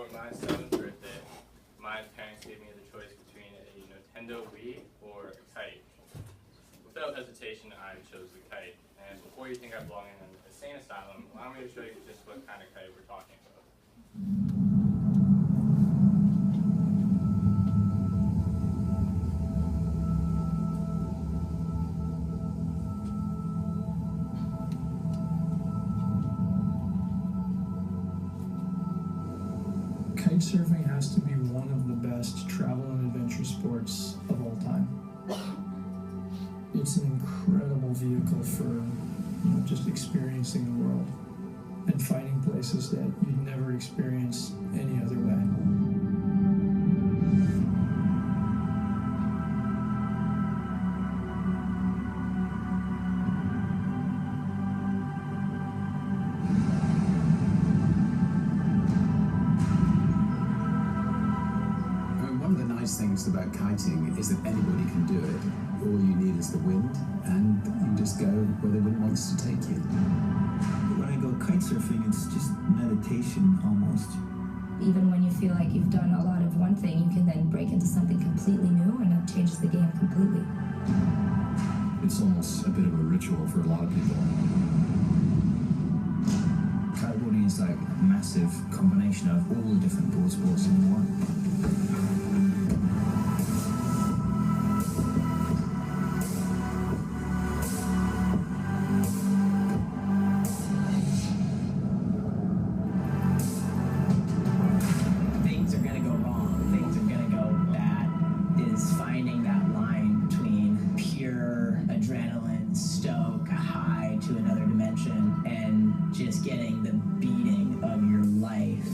For my 7th birthday, my parents gave me the choice between a Nintendo Wii or a kite. Without hesitation, I chose the kite. And before you think I belong in an insane asylum, allow me to show you just what kind of kite we're talking about. Kitesurfing has to be one of the best travel and adventure sports of all time. It's an incredible vehicle for just experiencing the world and finding places that you'd never experience any other way. Things about kiting is that anybody can do it. All you need is the wind, and you just go where the wind wants to take you. When I go kite surfing, it's just meditation almost. Even when you feel like you've done a lot of one thing, you can then break into something completely new, and it changes the game completely. It's almost a bit of a ritual for a lot of people. Kiteboarding is like a massive combination of all the different board sports in one. Just getting the beating of your life.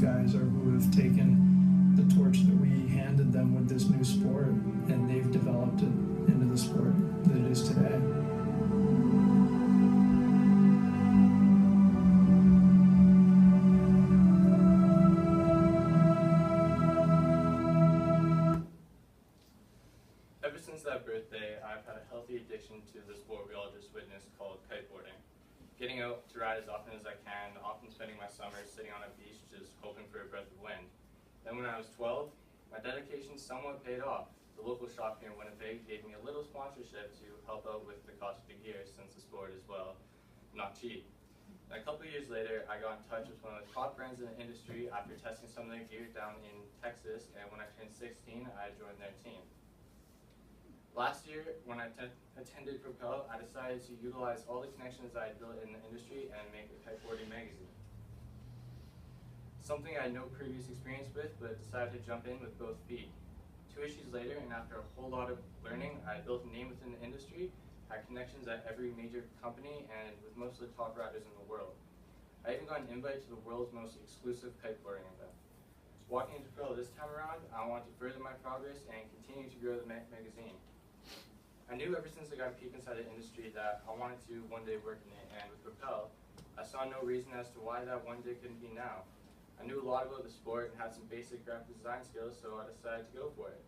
Guys are who have taken the torch that we handed them with this new sport, and they've developed it into the sport that it is today. Ever since that birthday, I've had a healthy addiction to the sport we all just witnessed called kiteboarding. Getting out to ride as often as I can, often spending my summers sitting on a beach just hoping for a breath of wind. Then when I was 12, my dedication somewhat paid off. The local shop here in Winnipeg gave me a little sponsorship to help out with the cost of the gear, since the sport is, well, not cheap. And a couple of years later, I got in touch with one of the top brands in the industry after testing some of their gear down in Texas, and when I turned 16, I joined their team. Last year, when I attended Propel, I decided to utilize all the connections I had built in the industry and make a kiteboarding magazine. Something I had no previous experience with, but decided to jump in with both feet. 2 issues later, and after a whole lot of learning, I built a name within the industry, had connections at every major company, and with most of the top riders in the world. I even got an invite to the world's most exclusive kiteboarding event. Walking into Propel this time around, I want to further my progress and continue to grow the magazine. I knew ever since I got a peek inside the industry that I wanted to one day work in it, and with Propel, I saw no reason as to why that one day couldn't be now. I knew a lot about the sport and had some basic graphic design skills, so I decided to go for it.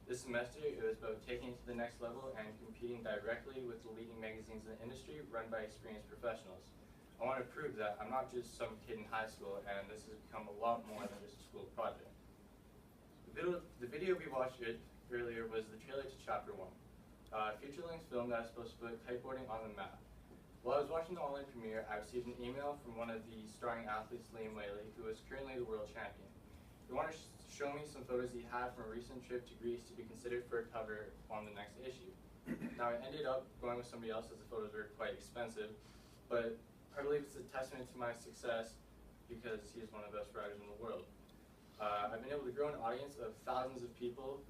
This semester, it was about taking it to the next level and competing directly with the leading magazines in the industry run by experienced professionals. I want to prove that I'm not just some kid in high school, and this has become a lot more than just a school project. The video we watched earlier was the trailer to Chapter 1. Feature-length film that is supposed to put kiteboarding on the map. While I was watching the online premiere, I received an email from one of the starring athletes, Liam Whaley, who is currently the world champion. He wanted to show me some photos he had from a recent trip to Greece to be considered for a cover on the next issue. Now, I ended up going with somebody else as the photos were quite expensive, but I believe it's a testament to my success because he is one of the best riders in the world. I've been able to grow an audience of thousands of people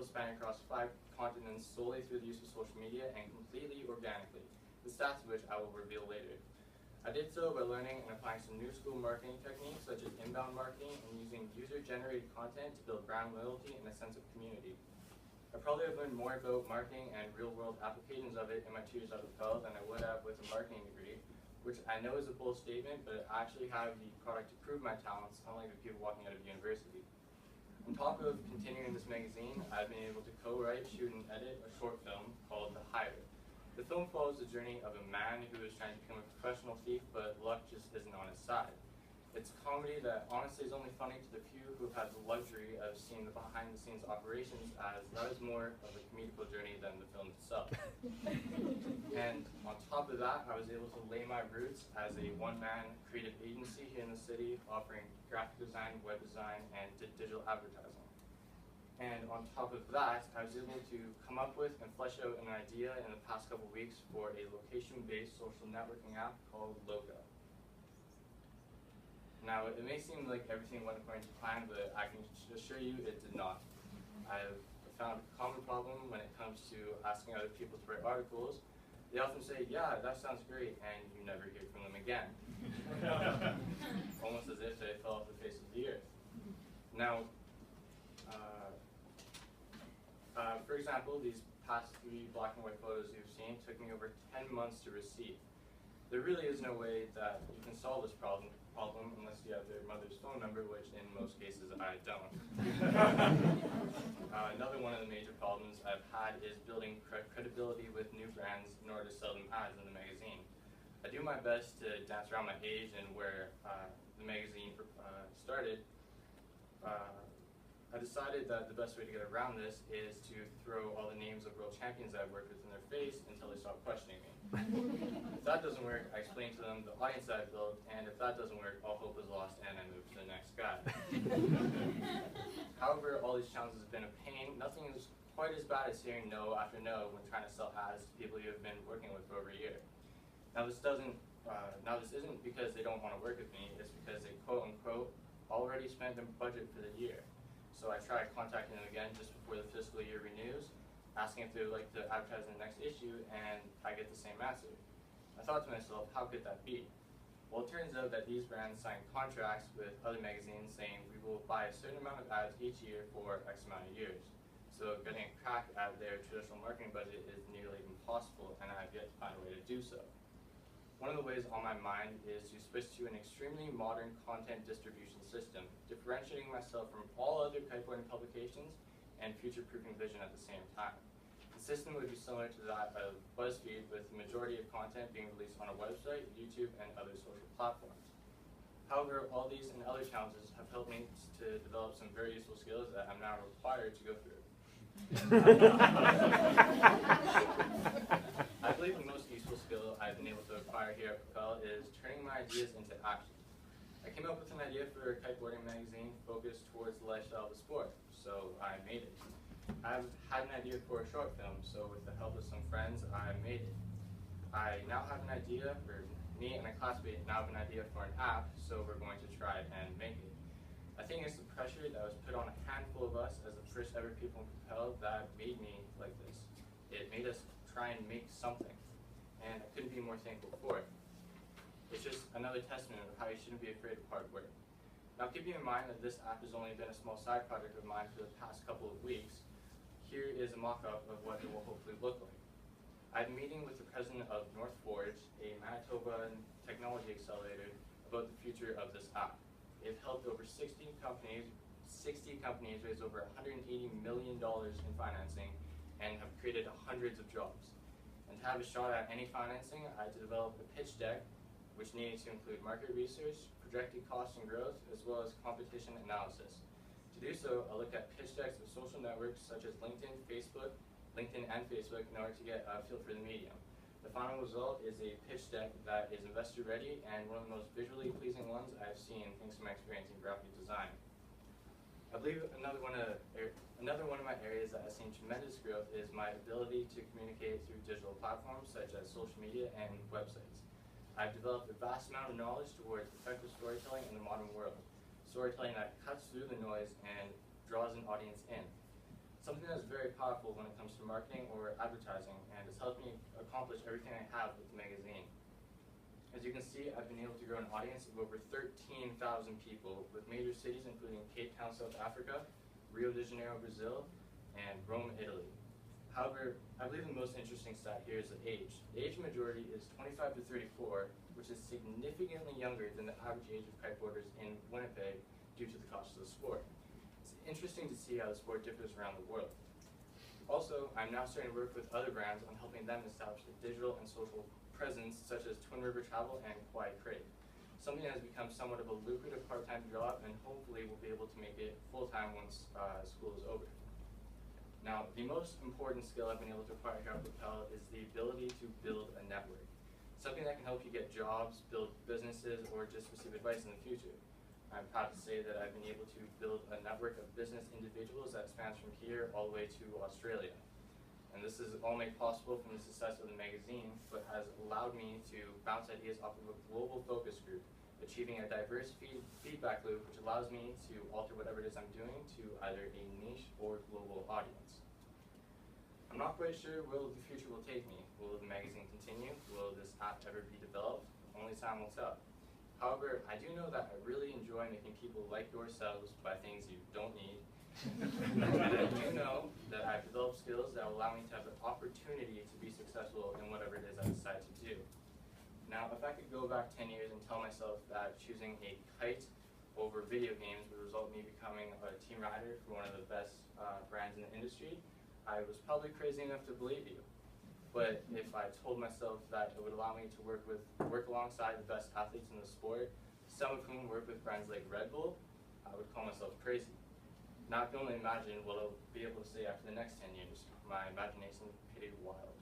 spanning across 5 continents solely through the use of social media and completely organically, the stats of which I will reveal later. I did so by learning and applying some new school marketing techniques such as inbound marketing and using user-generated content to build brand loyalty and a sense of community. I probably have learned more about marketing and real-world applications of it in my 2 years at Propel than I would have with a marketing degree, which I know is a bold statement, but I actually have the product to prove my talents, unlike the people walking out of university. On top of continuing this magazine, I've been able to co-write, shoot, and edit a short film called The Hider. The film follows the journey of a man who is trying to become a professional thief, but luck just isn't on his side. It's a comedy that honestly is only funny to the few who have had the luxury of seeing the behind-the-scenes operations, as that is more of a comedical journey than the film itself. And on top of that, I was able to lay my roots as a one-man creative agency here in the city, offering graphic design, web design, and digital advertising. And on top of that, I was able to come up with and flesh out an idea in the past couple weeks for a location-based social networking app called Logo. Now, it may seem like everything went according to plan, but I can assure you it did not. I've found a common problem when it comes to asking other people to write articles. They often say, yeah, that sounds great, and you never hear from them again. Almost as if they fell off the face of the earth. Now, for example, these past 3 black and white photos you've seen took me over 10 months to receive. There really is no way that you can solve this problem unless you have their mother's phone number, which in most cases I don't. Another one of the major problems I've had is building credibility with new brands in order to sell them ads in the magazine. I do my best to dance around my age and where the magazine started. I decided that the best way to get around this is to throw all the names of world champions I've worked with in their face until they stop questioning me. If that doesn't work, I explain to them the audience I've built, and if that doesn't work, all hope is lost and I move to the next guy. However, all these challenges have been a pain. Nothing is quite as bad as hearing no after no when trying to sell ads to people you have been working with for over a year. Now this isn't because they don't want to work with me, it's because they quote unquote already spent their budget for the year. So I tried contacting them again just before the fiscal year renews, asking if they would like to advertise in the next issue, and I get the same answer. I thought to myself, how could that be? Well, it turns out that these brands sign contracts with other magazines saying we will buy a certain amount of ads each year for X amount of years. So getting a crack at their traditional marketing budget is nearly impossible, and I've yet to find a way to do so. One of the ways on my mind is to switch to an extremely modern content distribution system, differentiating myself from all other kiteboarding publications and future-proofing vision at the same time. The system would be similar to that of BuzzFeed, with the majority of content being released on a website, YouTube, and other social platforms. However, all these and other challenges have helped me to develop some very useful skills that I'm now required to go through. I believe the most useful skill I've been able to acquire here at Propel is turning my ideas into action. I came up with an idea for a kiteboarding magazine focused towards the lifestyle of the sport, so I made it. I've had an idea for a short film, so with the help of some friends, I made it. I now have an idea, or me and a classmate now have an idea for an app, so we're going to try and make it. I think it's the pressure that was put on a handful of us as the first ever people in Propel that made me like this. It made us try and make something, and I couldn't be more thankful for it. It's just another testament of how you shouldn't be afraid of hard work. Now, keeping in mind that this app has only been a small side project of mine for the past couple of weeks, here is a mock-up of what it will hopefully look like. I'm meeting with the president of North Forge, a Manitoba technology accelerator, about the future of this app. They've helped over 60 companies raise over $180 million in financing and have created hundreds of jobs. And to have a shot at any financing, I had to develop a pitch deck, which needed to include market research, projected costs and growth, as well as competition analysis. To do so, I looked at pitch decks of social networks such as LinkedIn and Facebook in order to get a feel for the medium. The final result is a pitch deck that is investor ready and one of the most visually pleasing ones I've seen thanks to my experience in graphic design. I believe another one of my areas that has seen tremendous growth is my ability to communicate through digital platforms such as social media and websites. I've developed a vast amount of knowledge towards effective storytelling in the modern world. storytelling that cuts through the noise and draws an audience in. Something that's very powerful when it comes to marketing or advertising, and has helped me accomplish everything I have with the magazine. As you can see, I've been able to grow an audience of over 13,000 people with major cities including Cape Town, South Africa, Rio de Janeiro, Brazil, and Rome, Italy. However, I believe the most interesting stat here is the age. The age majority is 25 to 34, which is significantly younger than the average age of kiteboarders in Winnipeg due to the cost of the sport. It's interesting to see how the sport differs around the world. Also, I'm now starting to work with other brands on helping them establish a digital and social presence such as Twin River Travel and Quiet Crate, something that has become somewhat of a lucrative part-time job and hopefully will be able to make it full-time once school is over. Now, the most important skill I've been able to acquire here at Propel is the ability to build a network, something that can help you get jobs, build businesses, or just receive advice in the future. I'm proud to say that I've been able to build a network of business individuals that spans from here all the way to Australia. And this is all made possible from the success of the magazine, but has allowed me to bounce ideas off of a global focus group, achieving a diverse feedback loop, which allows me to alter whatever it is I'm doing to either a niche or global audience. I'm not quite sure where the future will take me. Will the magazine continue? Will this app ever be developed? Only time will tell. However, I do know that I really enjoy making people like yourselves buy things you don't need. And I do know that I've developed skills that will allow me to have the opportunity to be successful in whatever it is I decide to do. Now, if I could go back 10 years and tell myself that choosing a kite over video games would result in me becoming a team rider for one of the best brands in the industry, I was probably crazy enough to believe you. But if I told myself that it would allow me to work alongside the best athletes in the sport, some of whom work with brands like Red Bull, I would call myself crazy. Now I can only imagine what I'll be able to say after the next 10 years. My imagination is pretty wild.